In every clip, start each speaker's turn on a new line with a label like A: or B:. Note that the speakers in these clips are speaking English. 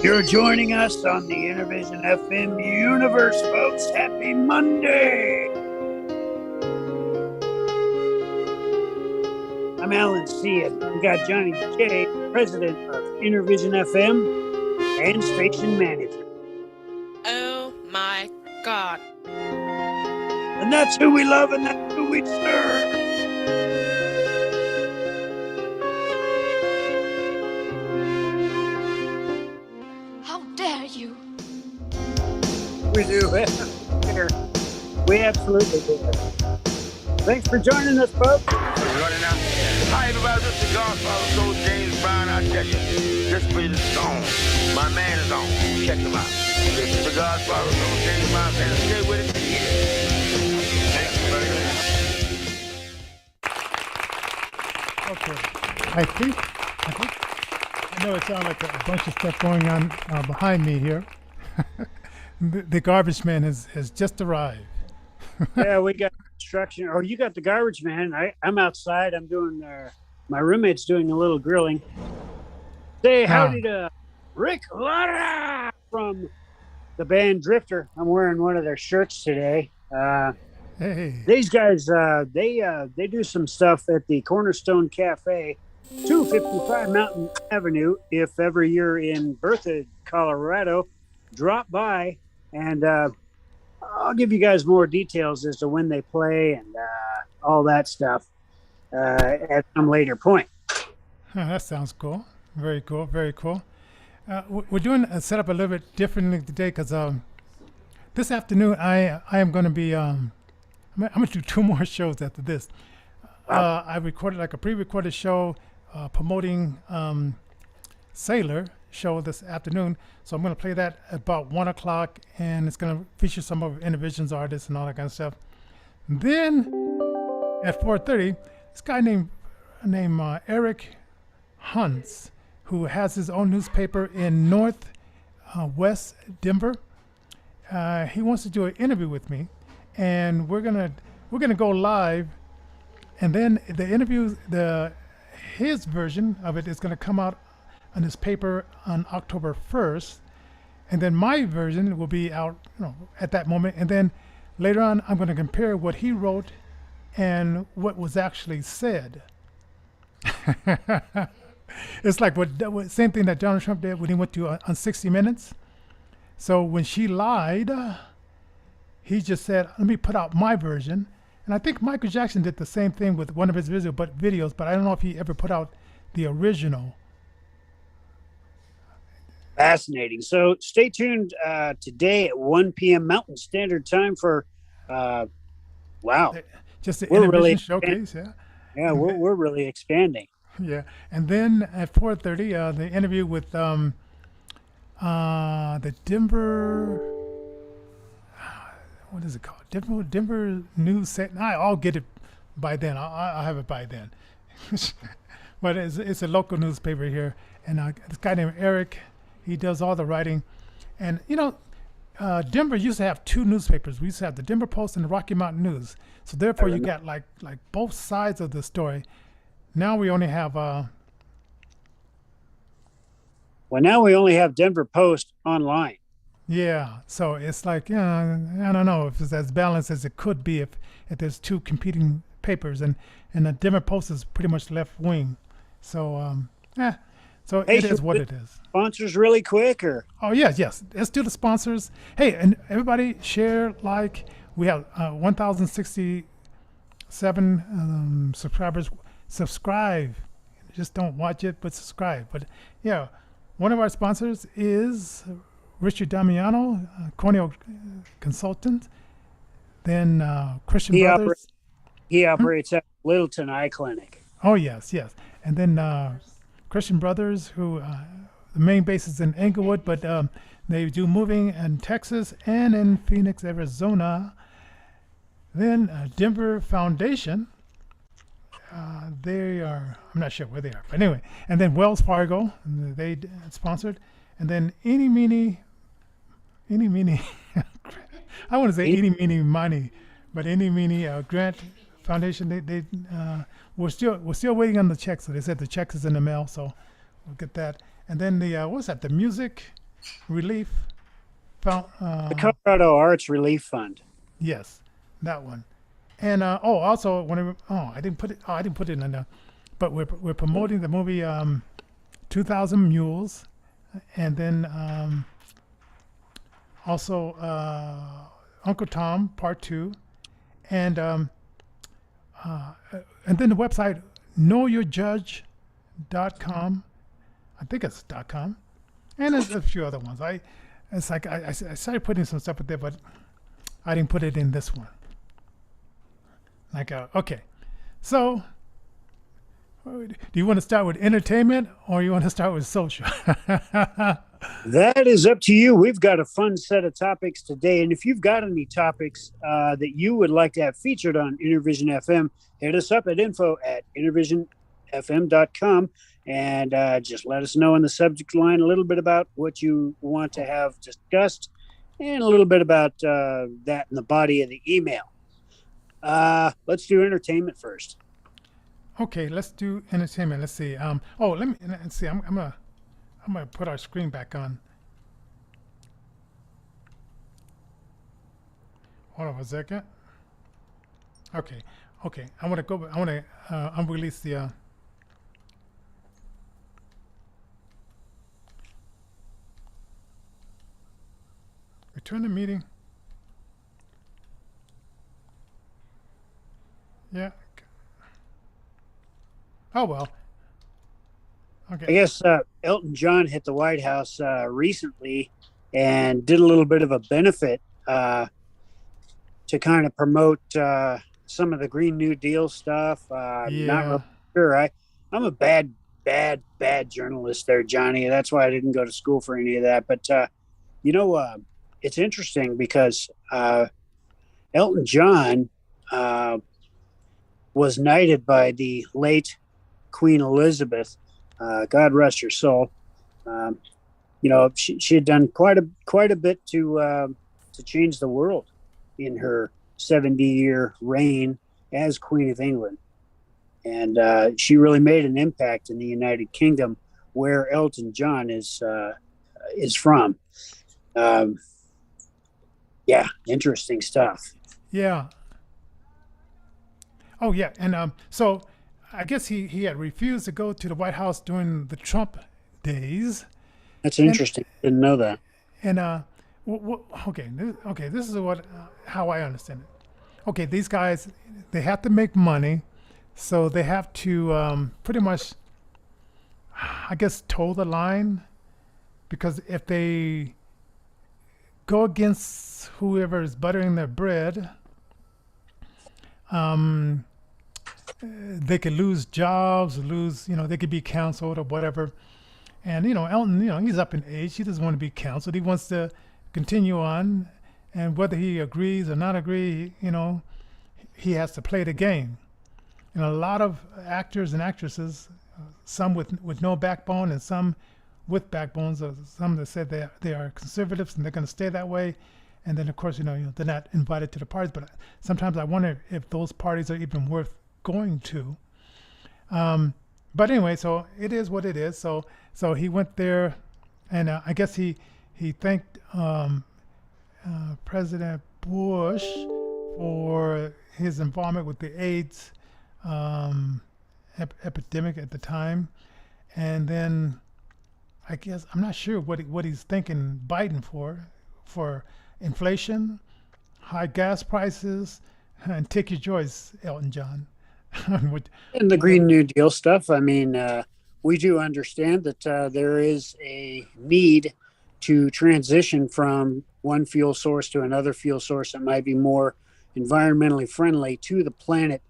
A: You're joining us on the Innervision FM universe, folks. Happy Monday. I'm Alan C. And we got Johnnie J, president of Innervision FM and station manager.
B: Oh my God.
A: And that's who we love and that's who we serve. We do. We absolutely do. Thanks for joining us, folks.
C: Running out. Hi, everybody. This is the Godfather, Soul James Brown. I tell you, this beat is on. My man is on. Check him out. This is the Godfather, Soul James Brown. And stay with it.
D: Okay. I know it sounds like a bunch of stuff going on behind me here. The garbage man has just arrived.
A: Yeah, we got construction. Oh, you got the garbage man. I'm outside. I'm doing, my roommate's doing a little grilling. Say howdy to Rick Lara from the band Drifter. I'm wearing one of their shirts today.
D: Hey.
A: These guys, they do some stuff at the Cornerstone Cafe, 255 Mountain Avenue. If ever you're in Bertha, Colorado, drop by. And I'll give you guys more details as to when they play and all that stuff at some later point.
D: That sounds cool. Very cool. Very cool. We're doing a setup a little bit differently today because this afternoon I am going to be I'm going to do 2 more shows after this.
A: Wow.
D: I recorded like a pre-recorded show promoting Sailor show this afternoon, so I'm going to play that about 1 o'clock, and it's going to feature some of Innervision's artists and all that kind of stuff. Then at 4:30, this guy named Eric Hunts, who has his own newspaper in West Denver, he wants to do an interview with me, and we're gonna go live, and then the interview, his version of it is going to come out on his paper on October 1st, and then my version will be out, at that moment. And then later on, I'm going to compare what he wrote and what was actually said. It's like what same thing that Donald Trump did when he went to on 60 Minutes. So when she lied, he just said, "Let me put out my version." And I think Michael Jackson did the same thing with one of his videos, but I don't know if he ever put out the original.
A: Fascinating. So stay tuned today at 1 p.m. Mountain Standard Time for, wow.
D: Just the
A: We're
D: Innervision
A: really
D: showcase, yeah.
A: Yeah, we're really expanding.
D: Yeah, and then at 4:30, the interview with the Denver, what is it called? Denver News Set. I'll get it by then. I'll have it by then. But it's a local newspaper here, and this guy named Eric, he does all the writing. And Denver used to have 2 newspapers. We used to have the Denver Post and the Rocky Mountain News. So therefore, you got like both sides of the story. Now we only have
A: Well, now we only have Denver Post online.
D: yeah. So it's like, I don't know if it's as balanced as it could be if there's 2 competing papers, and the Denver Post is pretty much left wing. So so
A: Hey,
D: it is what it is.
A: Sponsors really quick, or?
D: Oh yes. Let's do the sponsors. Hey, and everybody share, like. We have 1,067 subscribers. Subscribe. Just don't watch it, but subscribe. But yeah, one of our sponsors is Richard Damiano, corneal consultant. Then Christian Brothers.
A: He operates at Littleton Eye Clinic.
D: Oh yes. And then Christian Brothers, who the main base is in Englewood, but they do moving in Texas and in Phoenix, Arizona. Then Denver Foundation. They are, I'm not sure where they are, but anyway. And then Wells Fargo, they sponsored. And then Eeny Meeny, I want to say Eeny Meeny Miny, but Eeny Meeny Grant Foundation. We're still waiting on the check. So they said the check is in the mail, so we'll get that. And then the what's that? The music Relief Found.
A: The Colorado Arts Relief Fund.
D: Yes, that one. And also I didn't put it. Oh, I didn't put it in there. But we're promoting the movie 2,000 Mules, and then also Uncle Tom Part 2, and then the website knowyourjudge.com. I think it's .com, and there's a few other ones. I started putting some stuff up there, but I didn't put it in this one. Okay, so do you want to start with entertainment or you want to start with social?
A: That is up to you. We've got a fun set of topics today. And if you've got any topics that you would like to have featured on Innervision FM, hit us up at info@innervisionfm.com and just let us know in the subject line a little bit about what you want to have discussed and a little bit about that in the body of the email. Let's do entertainment first.
D: Okay, let's do entertainment. Let's see. Let's see. I'm gonna put our screen back on. Hold on a second. Okay. I want to go. I want to unrelease the. Return the meeting. Yeah. Oh well. Okay.
A: I guess Elton John hit the White House recently and did a little bit of a benefit to kind of promote some of the Green New Deal stuff. Not real sure. I'm a bad journalist there, Johnny. That's why I didn't go to school for any of that. But it's interesting because Elton John was knighted by the late Queen Elizabeth. God rest her soul. She had done quite a bit to change the world in her 70-year reign as Queen of England, and she really made an impact in the United Kingdom, where Elton John is from. Interesting stuff.
D: Yeah. Oh yeah, and so I guess he had refused to go to the White House during the Trump days.
A: That's interesting. Didn't know that.
D: And this is how I understand it. Okay, these guys, they have to make money, so they have to pretty much, I guess, toe the line, because if they go against whoever is buttering their bread, they could lose jobs, they could be canceled or whatever. And, Elton, he's up in age. He doesn't want to be canceled. He wants to continue on. And whether he agrees or not agree, he has to play the game. And a lot of actors and actresses, some with no backbone and some with backbones, some that said they are conservatives and they're going to stay that way. And then, of course, they're not invited to the parties. But sometimes I wonder if those parties are even worth going to. But anyway, so it is what it is. So he went there, and I guess he thanked President Bush for his involvement with the AIDS epidemic at the time, and then I guess I'm not sure what he's thanking Biden for inflation, high gas prices, and take your choice, Elton John.
A: And the Green New Deal stuff. I mean, we do understand that there is a need to transition from one fuel source to another fuel source that might be more environmentally friendly to the planet.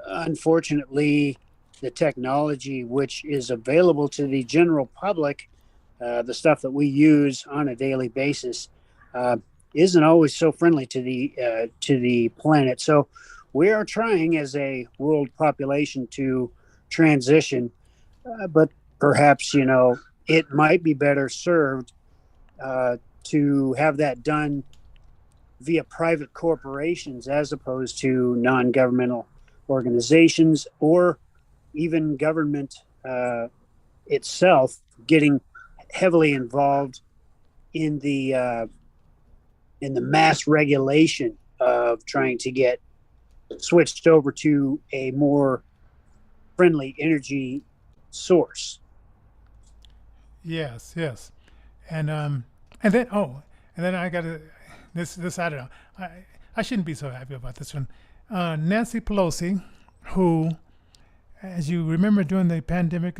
A: Unfortunately, the technology which is available to the general public, the stuff that we use on a daily basis, isn't always so friendly to the planet. So we are trying as a world population to transition, but perhaps, it might be better served to have that done via private corporations as opposed to non-governmental organizations, or even government itself getting heavily involved in the mass regulation of trying to get switched over to a more friendly energy source.
D: Yes, and then I got this. I don't know. I shouldn't be so happy about this one. Nancy Pelosi, who, as you remember during the pandemic,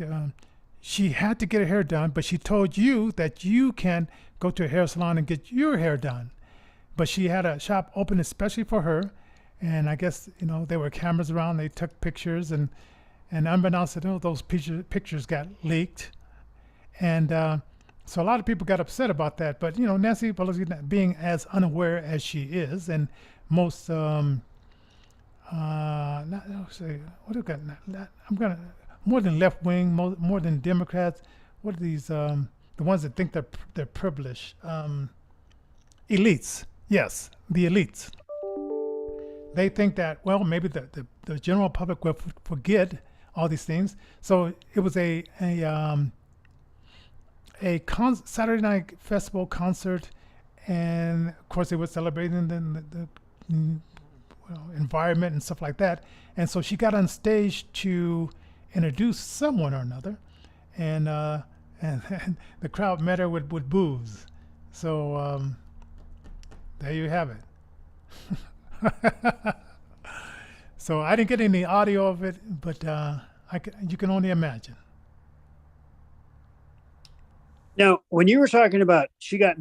D: she had to get her hair done, but she told you that you can go to a hair salon and get your hair done. But she had a shop open especially for her, and I guess there were cameras around. They took pictures, and unbeknownst to them, those pictures got leaked, and so a lot of people got upset about that. But Nancy Pelosi, not being as unaware as she is, and most more than left wing, more than Democrats. What are these? The ones that think they're privileged. Elites. Yes, the elites. They think that, well, maybe the general public will forget all these things. So it was a Saturday night festival concert, and of course they were celebrating the environment and stuff like that. And so she got on stage to introduce someone or another, and the crowd met her with boos. So there you have it. So I didn't get any audio of it, but you can only imagine.
A: Now, when you were talking about she got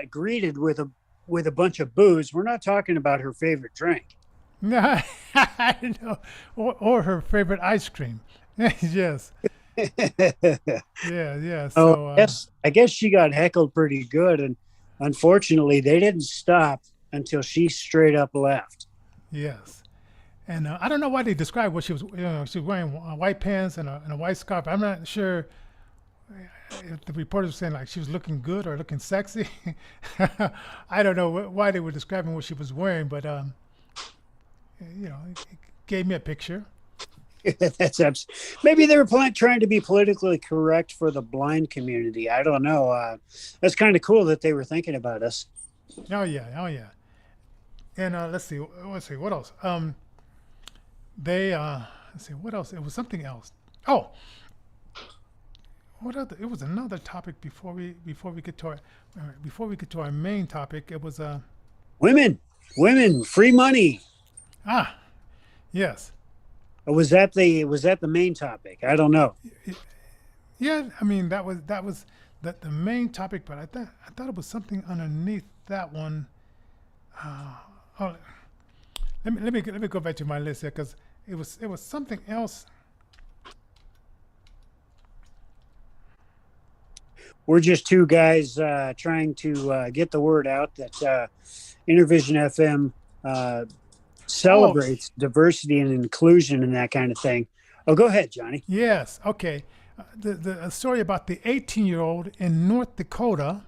A: greeted with a bunch of booze, we're not talking about her favorite drink.
D: No, I don't know, or her favorite ice cream. Yes. Yeah. So
A: I guess she got heckled pretty good, and unfortunately, they didn't stop until she straight up left.
D: Yes, and I don't know why they described what she was. She was wearing white pants and a white scarf. I'm not sure if the reporters were saying like she was looking good or looking sexy. I don't know why they were describing what she was wearing, but it gave me a picture.
A: Maybe they were trying to be politically correct for the blind community. I don't know. That's kind of cool that they were thinking about us.
D: Oh yeah. And let's see what else. Let's see what else. It was something else. Oh, what other? It was another topic before we get to our main topic. It was
A: women, free money.
D: Yes.
A: Was that the main topic? I don't know.
D: Yeah, I mean that was the main topic, but I thought it was something underneath that one. Let me go back to my list here, because it was something else.
A: We're just two guys trying to get the word out that Innervision FM celebrates diversity and inclusion and that kind of thing. Oh, go ahead, Johnny.
D: Yes. Okay. The story about the 18-year-old in North Dakota,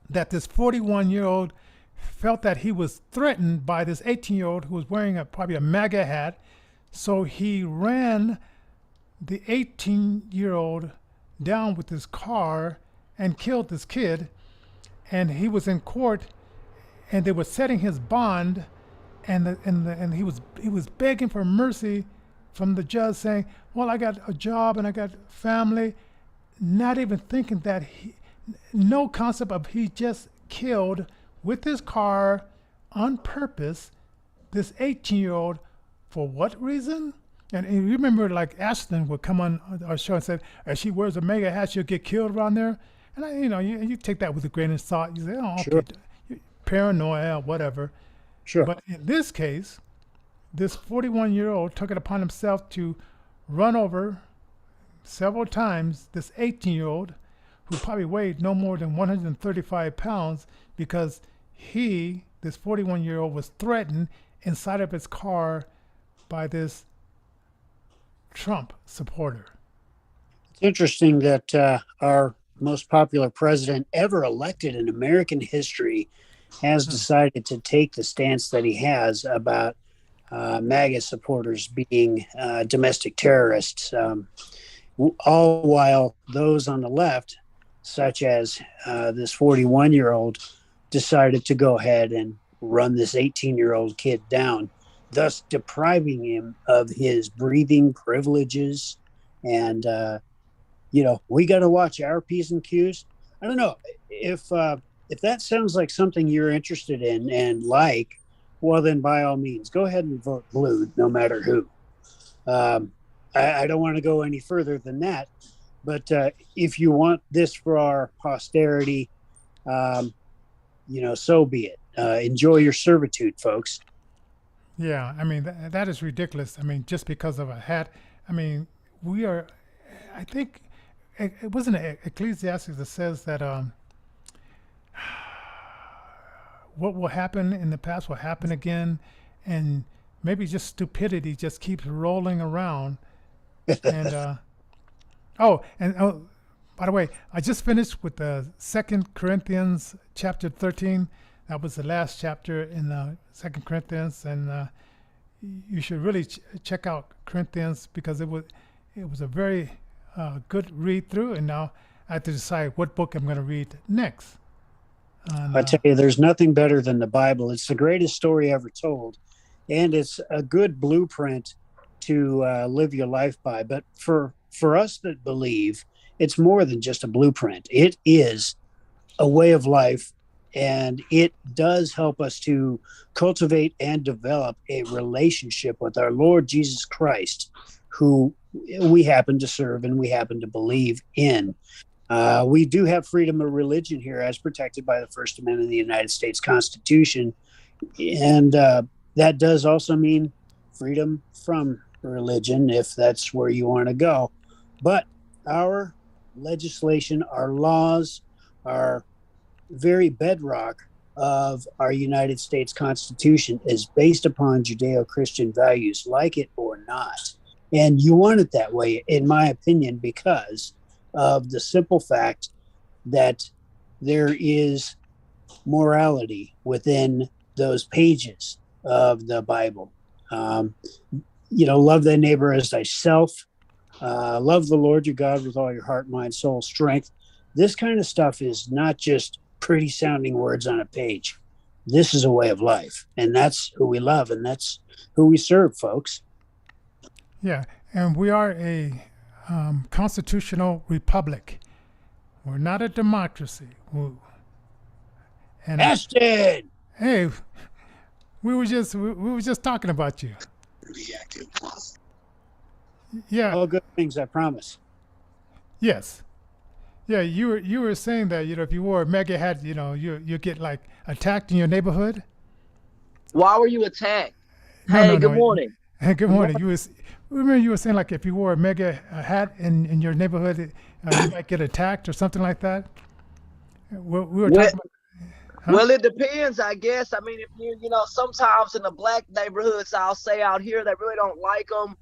D: that this 41-year-old felt that he was threatened by this 18-year-old who was wearing probably a MAGA hat. So he ran the 18-year-old down with his car and killed this kid. And he was in court, and they were setting his bond, and he was begging for mercy from the judge, saying, "Well, I got a job and I got family," not even thinking that no concept of he just killed with his car on purpose this 18-year-old for what reason? And you remember, like, Ashton would come on our show and say, if she wears a MAGA hat, she'll get killed around there. And you take that with a grain of salt. You say, oh, okay, sure. Paranoia, whatever.
A: Sure.
D: But in this case, this 41-year-old took it upon himself to run over several times this 18-year-old who probably weighed no more than 135 pounds, because this 41-year-old was threatened inside of his car by this Trump supporter.
A: It's interesting that our most popular president ever elected in American history has decided to take the stance that he has about MAGA supporters being domestic terrorists, all while those on the left such as this 41-year-old decided to go ahead and run this 18-year-old kid down, thus depriving him of his breathing privileges. And, we got to watch our P's and Q's. I don't know if that sounds like something you're interested in and like, well, then by all means, go ahead and vote blue, no matter who. I don't want to go any further than that. But if you want this for our posterity, so be it. Enjoy your servitude, folks.
D: Yeah, I mean, that is ridiculous. I mean, just because of a hat. I mean, I think, it wasn't Ecclesiastes that says that what will happen in the past will happen again, and maybe just stupidity just keeps rolling around. And by the way, I just finished with the 2 Corinthians chapter 13. That was the last chapter in 2 Corinthians, and you should really check out Corinthians, because it was a very good read through, and now I have to decide what book I'm going to read next.
A: I tell you, there's nothing better than the Bible. It's the greatest story ever told, and it's a good blueprint to live your life by. But for us that believe, it's more than just a blueprint. It is a way of life, and it does help us to cultivate and develop a relationship with our Lord Jesus Christ, who we happen to serve and we happen to believe in. We do have freedom of religion here as protected by the First Amendment of the United States Constitution. And that does also mean freedom from religion, if that's where you want to go. But our legislation, our laws, our very bedrock of our United States Constitution is based upon Judeo-Christian values, like it or not. And you want it that way, in my opinion, because of the simple fact that there is morality within those pages of the Bible. Love thy neighbor as thyself. Love the Lord your God with all your heart, mind, soul, strength. This kind of stuff is not just pretty sounding words on a page. This is a way of life, and that's who we love, and that's who we serve, folks.
D: Yeah, and we are a constitutional republic. We're not a democracy. And
A: Ashton!
D: Hey, we were just talking about you. Yeah.
A: All good things, I promise.
D: Yes. Yeah, you were saying that, if you wore a mega hat, you get like attacked in your neighborhood.
E: Why were you attacked? Good morning.
D: Hey, good morning. Remember you were saying, like, if you wore a mega hat in your neighborhood, you might get attacked or something like that. We were talking about, huh?
E: Well, it depends, I guess. I mean, if sometimes in the black neighborhoods, I'll say out here, they really don't like them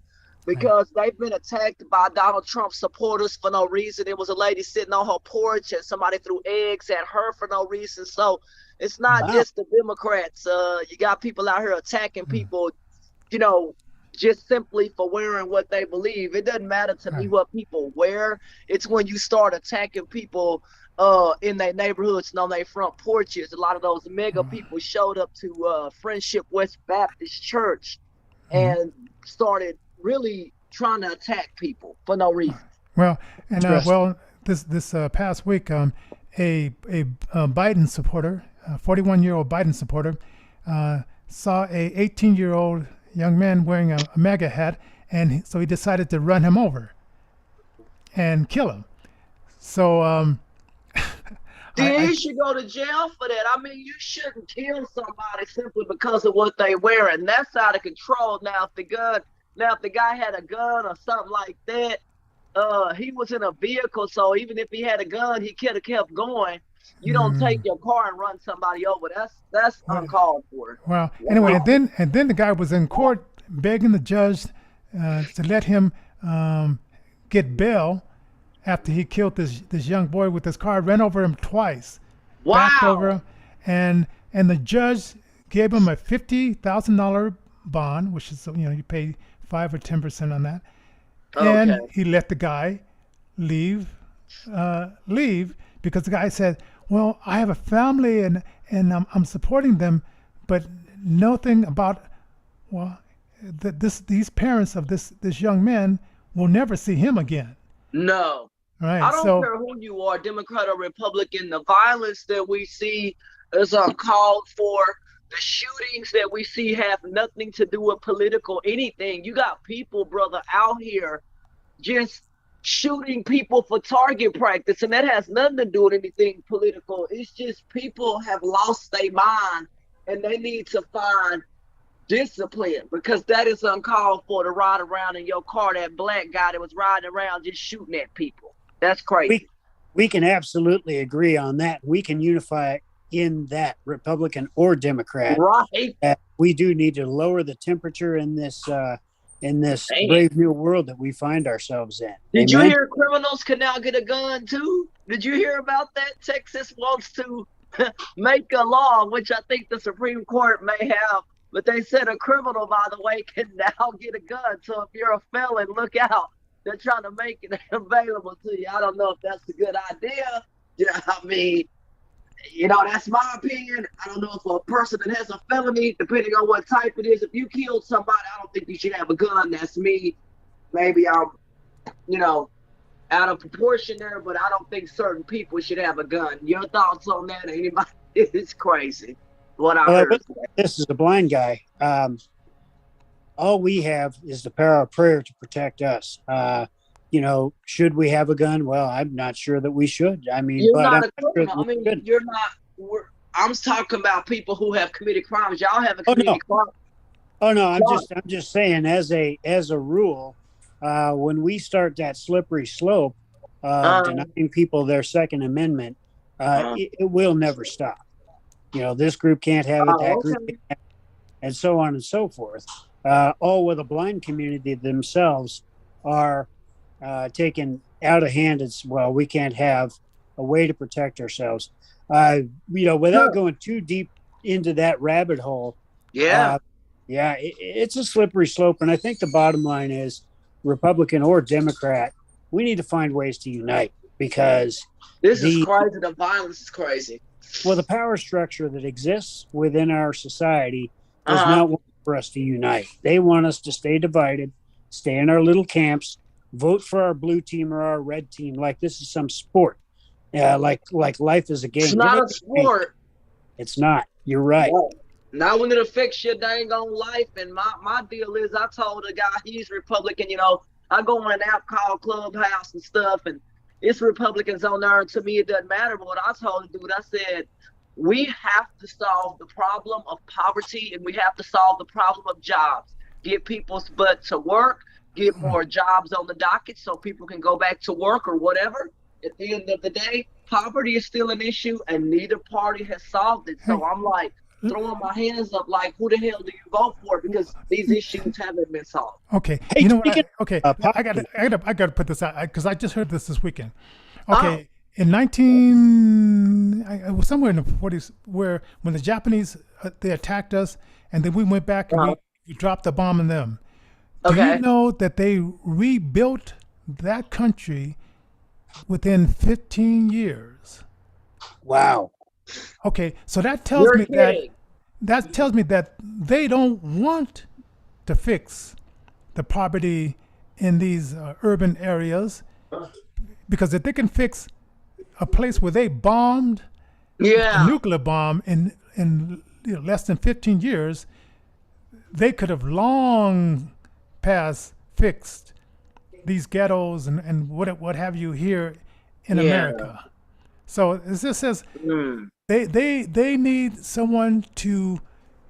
E: because they've been attacked by Donald Trump supporters for no reason. There was a lady sitting on her porch and somebody threw eggs at her for no reason. So it's not just the Democrats. You got people out here attacking people, just simply for wearing what they believe. It doesn't matter to me what people wear. It's when you start attacking people in their neighborhoods and on their front porches. A lot of those mega people showed up to Friendship West Baptist Church and started really trying to attack people for no reason.
D: Well, and this past week, a Biden supporter, a 41-year-old Biden supporter, saw a 18-year-old young man wearing a MAGA hat, and so he decided to run him over and kill him. So
E: you should go to jail for that. I mean, you shouldn't kill somebody simply because of what they wear, and that's out of control. Now, if the guy had a gun or something like that, he was in a vehicle, so even if he had a gun, he could have kept going. You don't take your car and run somebody over. That's uncalled for.
D: Well, anyway, and then the guy was in court begging the judge to let him get bail after he killed this young boy with his car, ran over him twice.
E: Wow.
D: Backed over him, and the judge gave him a $50,000 bond, which is you pay 5 or 10% on that, and he let the guy leave leave because the guy said, "Well, I have a family and I'm supporting them, but nothing about these parents of this young man will never see him again."
E: No.
D: Right.
E: I don't care who you are, Democrat or Republican. The violence that we see is uncalled for. The shootings that we see have nothing to do with political anything. You got people, brother, out here just shooting people for target practice, and that has nothing to do with anything political. It's just people have lost their mind, and they need to find discipline, because that is uncalled for to ride around in your car. That black guy that was riding around just shooting at people. That's crazy.
A: We can absolutely agree on that. We can unify in that, Republican or Democrat.
E: Right.
A: We do need to lower the temperature in this
E: Damn.
A: brave new world that we find ourselves in.
E: Did
A: Amen?
E: you hear criminals can now get a gun too? Did you hear about that? Texas wants to make a law, which I think the Supreme Court may have, but they said a criminal, by the way, can now get a gun. So if you're a felon, look out. They're trying to make it available to you. I don't know if that's a good idea. Yeah, I mean, that's my opinion. I don't know if a person that has a felony, depending on what type it is, if you killed somebody, I don't think you should have a gun. That's me. Maybe I'm, out of proportion there, but I don't think certain people should have a gun. Your thoughts on that? Anybody? It's crazy what I heard.
A: This is a blind guy. All we have is the power of prayer to protect us. Should we have a gun? Well, I'm not sure that we should. I mean,
E: you're
A: but
E: not
A: I'm
E: a
A: not
E: criminal.
A: sure that we should.
E: You're not. I'm talking about people who have committed crimes. Y'all haven't committed crimes.
A: Oh no, I'm just saying, as a rule, when we start that slippery slope of denying people their Second Amendment, it will never stop. This group can't have it, that group can't have it, and so on and so forth. All with the blind community themselves are taken out of hand. It's, well, we can't have a way to protect ourselves. Without going too deep into that rabbit hole.
E: Yeah.
A: It's a slippery slope. And I think the bottom line is, Republican or Democrat, we need to find ways to unite, because
E: this is crazy. The violence is crazy.
A: Well, the power structure that exists within our society does not want for us to unite. They want us to stay divided, stay in our little camps, vote for our blue team or our red team like this is some sport. Like life is a game.
E: It's not a sport.
A: It's not. You're right.
E: No. Not when it affects your dang on life. And my deal is, I told a guy, he's Republican, I go on an app called Clubhouse and stuff, and it's Republicans on there, and to me it doesn't matter. But what I told the dude, I said, we have to solve the problem of poverty, and we have to solve the problem of jobs. Get people's butt to work, get more jobs on the docket so people can go back to work or whatever. At the end of the day, poverty is still an issue, and neither party has solved it. So I'm like throwing my hands up like, who the hell do you vote for? Because these issues haven't been solved.
D: Okay.
A: Hey,
D: I got to put this out because I just heard this weekend. Okay. In it was somewhere in the 40s where when the Japanese, they attacked us, and then we went back and we dropped the bomb on them. Do you know that they rebuilt that country within 15 years?
A: Wow.
D: Okay, so that tells me that they don't want to fix the poverty in these urban areas, because if they can fix a place where they bombed a nuclear bomb in less than 15 years, they could have long past fixed these ghettos and what have you here in America. So it just says they need someone to.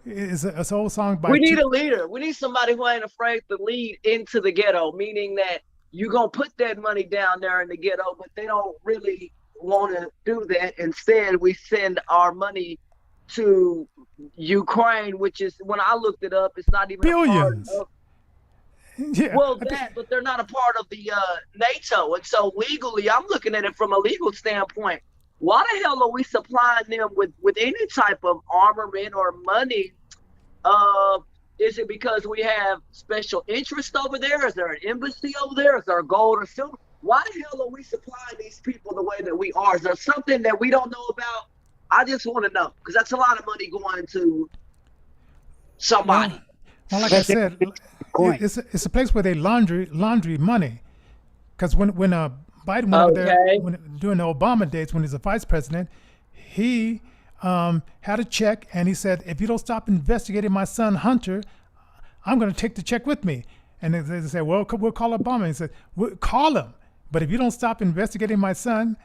D: It's an old song by.
E: We need a leader. We need somebody who ain't afraid to lead into the ghetto, meaning that you're gonna put that money down there in the ghetto, but they don't really want to do that. Instead, we send our money to Ukraine, which is, when I looked it up, it's not even
D: billions.
E: But they're not a part of the NATO, and so legally, I'm looking at it from a legal standpoint. Why the hell are we supplying them with any type of armament or money? Is it because we have special interest over there? Is there an embassy over there? Is there gold or silver? Why the hell are we supplying these people the way that we are? Is there something that we don't know about? I just want to know, because that's a lot of money going to somebody.
D: Well, like I said, it's a place where they laundry money. Because when Biden went over there during the Obama days, when he was the vice president, he had a check, and he said, if you don't stop investigating my son Hunter, I'm going to take the check with me. And they said, well, we'll call Obama. He said, we'll call him, but if you don't stop investigating my son,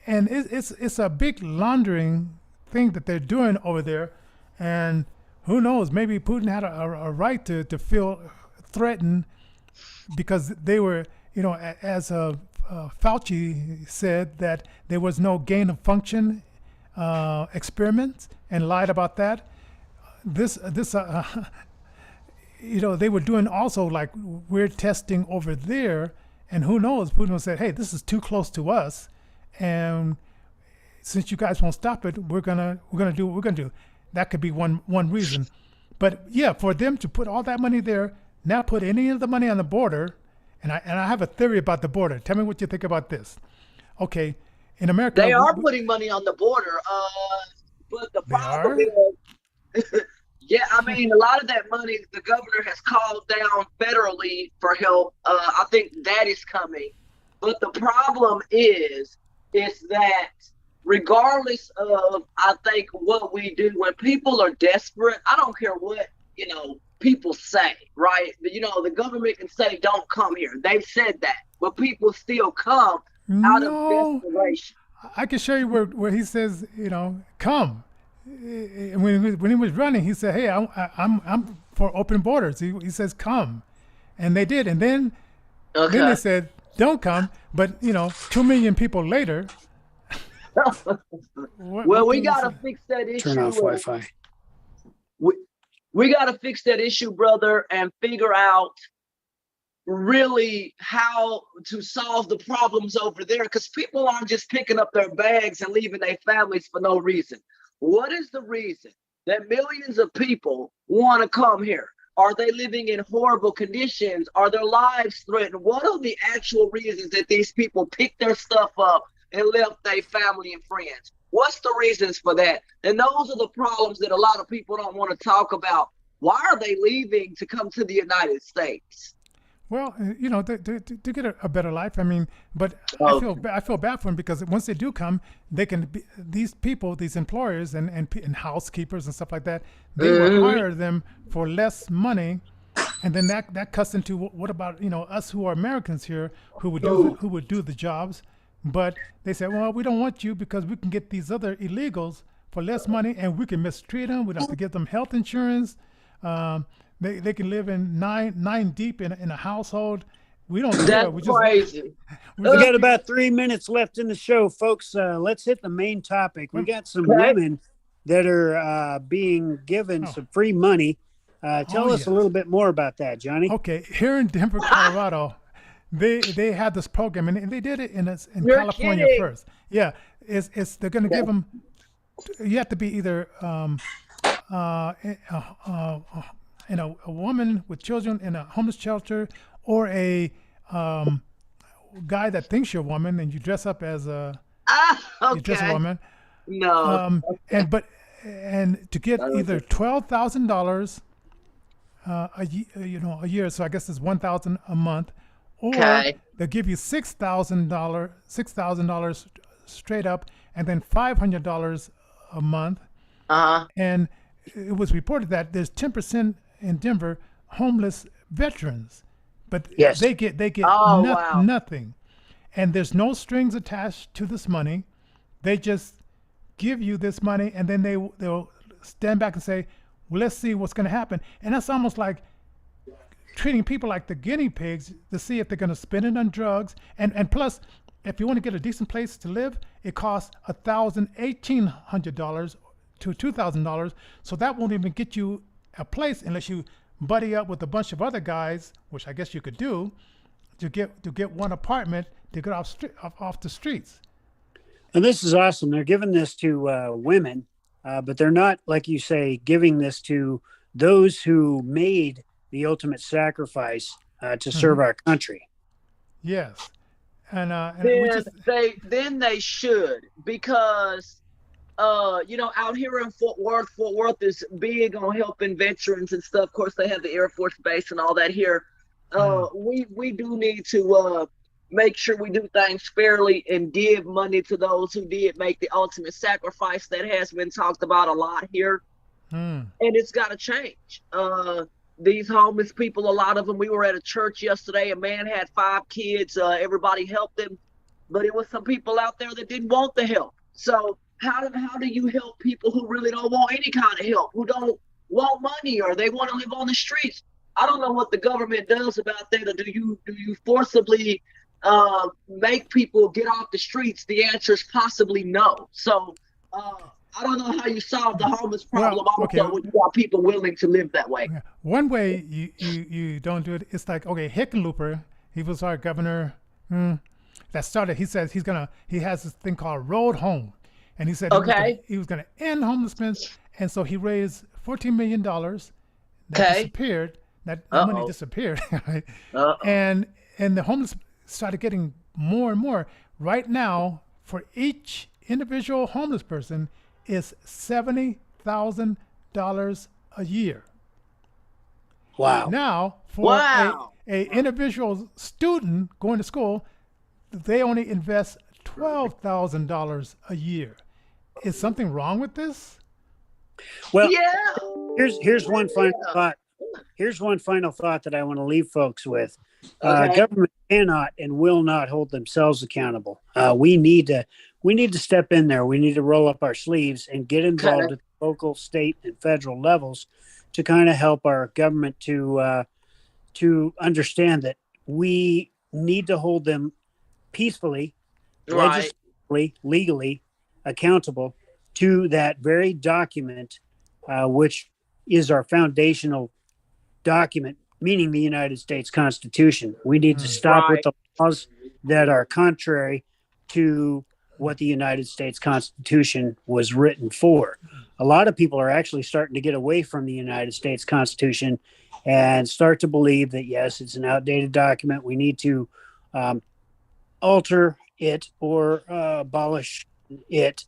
D: and it's a big laundering thing that they're doing over there, and who knows, maybe Putin had a right to feel threatened, because they were, as Fauci said, that there was no gain of function experiments, and lied about that. They were doing also like weird testing over there, and who knows, Putin said, hey, this is too close to us, and since you guys won't stop it, we're gonna do what we're gonna do. That could be one reason. But yeah, for them to put all that money there, not put any of the money on the border, and I have a theory about the border. Tell me what you think about this. Okay, in America,
E: they are putting money on the border, but the problem is, yeah, I mean, a lot of that money the governor has called down federally for help. I think that is coming, but the problem is that regardless of, I think, what we do when people are desperate, I don't care what people say, right? The government can say, don't come here. They've said that, but people still come out of desperation.
D: I can show you where he says, come. When he was running, he said, hey, I'm for open borders. He says, come. And they did. And then they said, don't come. But, 2 million people later.
E: We got to fix that issue.
A: Turn off Wi-Fi.
E: We got to fix that issue, brother, and figure out really how to solve the problems over there, because people aren't just picking up their bags and leaving their families for no reason. What is the reason that millions of people want to come here? Are they living in horrible conditions? Are their lives threatened? What are the actual reasons that these people picked their stuff up and left their family and friends? What's the reasons for that? And those are the problems that a lot of people don't want to talk about. Why are they leaving to come to the United States?
D: Well, to get a better life. I mean, but I feel bad for them, because once they do come, they can be, these people, these employers and housekeepers and stuff like that, they will hire them for less money, and then that cuts into what about us who are Americans here who would do the jobs, but they say, well, we don't want you because we can get these other illegals for less money, and we can mistreat them. We don't have to give them health insurance. They can live in nine deep in a household. We don't care.
E: That's crazy.
A: We got about 3 minutes left in the show, folks. Let's hit the main topic. We got some women that are being given some free money. Tell us a little bit more about that, Johnny.
D: Okay, here in Denver, Colorado, they had this program, and they did it in California first. Yeah, they're going to give them. You have to be either a woman with children in a homeless shelter, or a guy that thinks you're a woman and you dress up as you dress a woman.
E: No.
D: And to get either $12,000 a year, so I guess it's $1,000 a month, or they'll give you $6,000 straight up, and then $500 a month. And it was reported that there's 10% in Denver homeless veterans, but they get nothing, and there's no strings attached to this money. They just give you this money, and then they'll stand back and say, well, let's see what's going to happen. And that's almost like treating people like the guinea pigs to see if they're going to spend it on drugs. And plus, if you want to get a decent place to live, it costs $1,800 to $2,000. So that won't even get you a place unless you buddy up with a bunch of other guys, which I guess you could do, to get one apartment to get off the streets.
A: And this is awesome. They're giving this to women, but they're not, like you say, giving this to those who made the ultimate sacrifice to serve our country.
D: Yes. and we
E: Then
D: just
E: they should, because out here in Fort Worth is big on helping veterans and stuff. Of course, they have the Air Force Base and all that here. We do need to make sure we do things fairly and give money to those who did make the ultimate sacrifice. That has been talked about a lot here, and it's got to change. These homeless people, a lot of them, we were at a church yesterday. A man had 5 kids. Everybody helped him, but it was some people out there that didn't want the help. So how do you help people who really don't want any kind of help, who don't want money, or they want to live on the streets? I don't know what the government does about that. Or do you forcibly make people get off the streets? The answer is possibly no. So I don't know how you solve the homeless problem when you got people willing to live that way.
D: Yeah. One way you don't do it, it's like, okay, Hickenlooper, he was our governor that started, he says he has this thing called Road Home. And he said he was gonna end homelessness. And so he raised $14 million that disappeared. That money disappeared. Right? And the homeless started getting more and more. Right now, for each individual homeless person, is $70,000 a year.
A: Wow.
D: Now, for a individual student going to school, they only invest $12,000 a year. Is something wrong with this?
A: Well, here's one final thought. Here's one final thought that I want to leave folks with. Government cannot and will not hold themselves accountable. We need to step in there. We need to roll up our sleeves and get involved at the local, state, and federal levels to kind of help our government to understand that we need to hold them peacefully, legislatively, legally accountable to that very document, which is our foundational document, meaning the United States Constitution. We need to stop with the laws that are contrary to what the United States Constitution was written for. A lot of people are actually starting to get away from the United States Constitution and start to believe that, yes, it's an outdated document. We need to alter it or abolish it,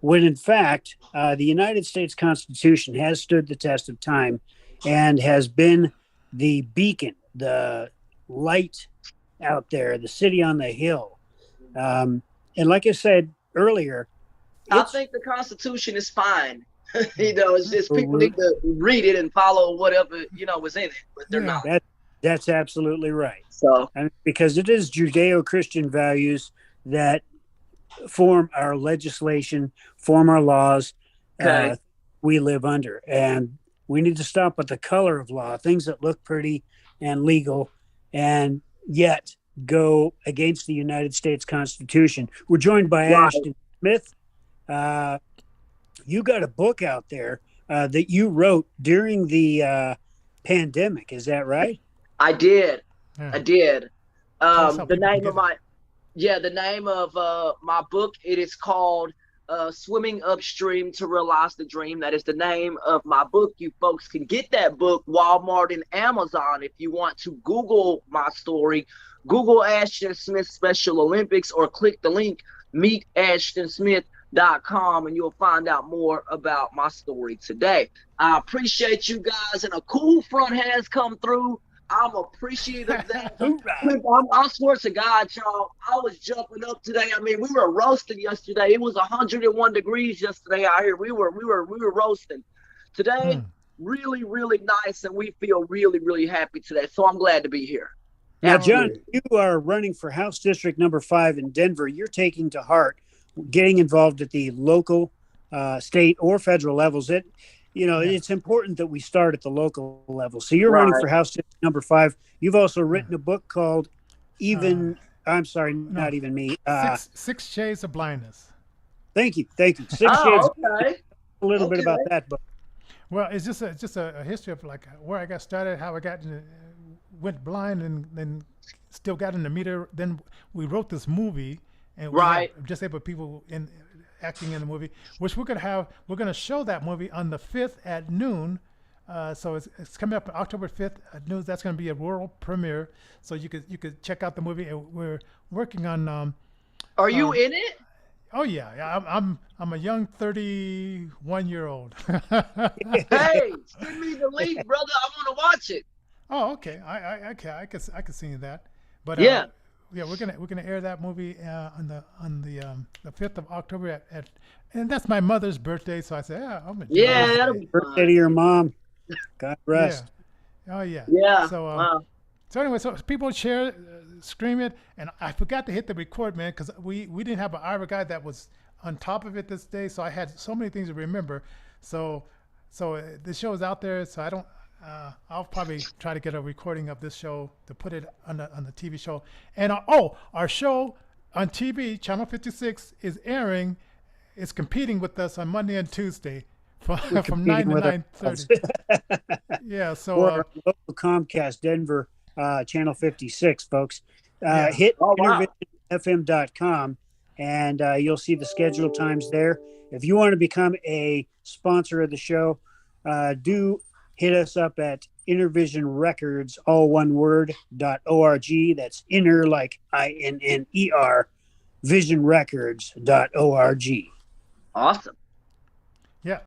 A: when in fact, the United States Constitution has stood the test of time and has been the beacon, the light out there, the city on the hill. And like I said earlier,
E: I think the Constitution is fine. It's just people need to read it and follow whatever, was in it, but they're not.
A: That's absolutely right.
E: So,
A: because it is Judeo-Christian values that form our legislation, form our laws we live under. And we need to stop with the color of law, things that look pretty and legal, and yet go against the United States Constitution. We're joined by Ashton Smith. You got a book out there that you wrote during the pandemic. Is that right?
E: I did.
D: Yeah.
E: I did. The name of my book, it is called Swimming Upstream to Realize the Dream. That is the name of my book. You folks can get that book Walmart and Amazon. If you want to Google my story, Google Ashton Smith Special Olympics, or click the link meetashtonsmith.com, and you'll find out more about my story today. I appreciate you guys, and a cool front has come through. I'm appreciative of that. I swear to God, y'all, I was jumping up today. I mean, we were roasting yesterday. It was 101 degrees yesterday out here. We were roasting. Today, really, really nice, and we feel really, really happy today. So I'm glad to be here.
A: Now, John, you are running for House District number 5 in Denver. You're taking to heart getting involved at the local, state, or federal levels. It's important that we start at the local level. So you're running for House District number 5. You've also written a book called Not Even Me.
D: Six Shades of Blindness.
A: Thank you. Six Shades.
E: Okay.
A: A little bit about that book.
D: Well, it's just a history of like where I got started, how I went blind, and then still got in the meter. Then we wrote this movie, and we had disabled people acting in the movie, which we're going to show that movie on the 5th at noon So it's coming up October 5th. News that's going to be a world premiere. So you could check out the movie. And we're working on.
E: Are you in it?
D: Oh yeah, I'm a young 31-year-old.
E: Hey, send me the link, brother. I want to watch it.
D: Oh, okay. I can see that. But
E: Yeah.
D: yeah, we're gonna air that movie on the 5th of October and that's my mother's birthday. So I said, yeah, I'm gonna do
E: Yeah,
D: that.
E: that'll be
A: Birthday
E: fun.
A: to your mom. God rest.
D: Yeah. Oh yeah.
E: Yeah.
D: So
E: wow.
D: so anyway, so people share, stream it, and I forgot to hit the record, man, because we didn't have an Ira guy that was on top of it this day, so I had so many things to remember. So the show is out there, so I don't. I'll probably try to get a recording of this show to put it on the TV show. And our show on TV, Channel 56, is airing. It's competing with us on Monday and Tuesday from 9 to 9:30. Yeah, so
A: Or our local Comcast Denver Channel 56, folks.
D: Yeah.
A: Hit
E: Oh, wow.
A: InnervisionFM.com and you'll see the schedule times there. If you want to become a sponsor of the show, do hit us up at Innervision Records, all one word, .org. That's inner, like INNER, visionrecords.org.
E: Awesome.